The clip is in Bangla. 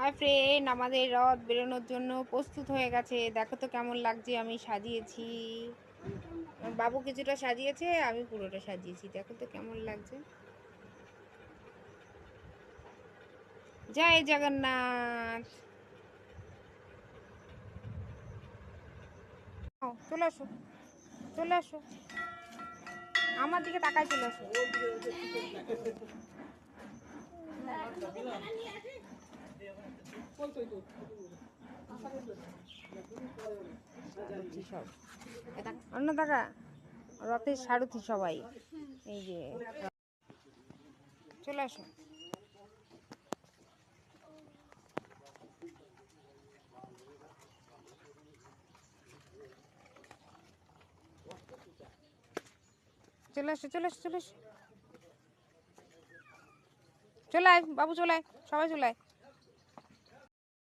হাই ফ্রেন্ড, আমাদের রথ বেরোনোর জন্য প্রস্তুত হয়ে গেছে। দেখো তো কেমন লাগছে। আমি সাজিয়েছি, বাবু কিছুটা সাজিয়েছে, আমি পুরোটা সাজিয়েছি। দেখো তো কেমন লাগছে। জয় জগন্নাথ। চলে আসো, চলে আসো, আমার দিকে তাকায় চলে আসো। সব অন্য টাকা রথের সারথি সবাই। এই যে চলে আসো। চলে আসো, চলে আসো, চলে আসো, চলে আয় বাবু, চলে আয়, সবাই চলে আয়।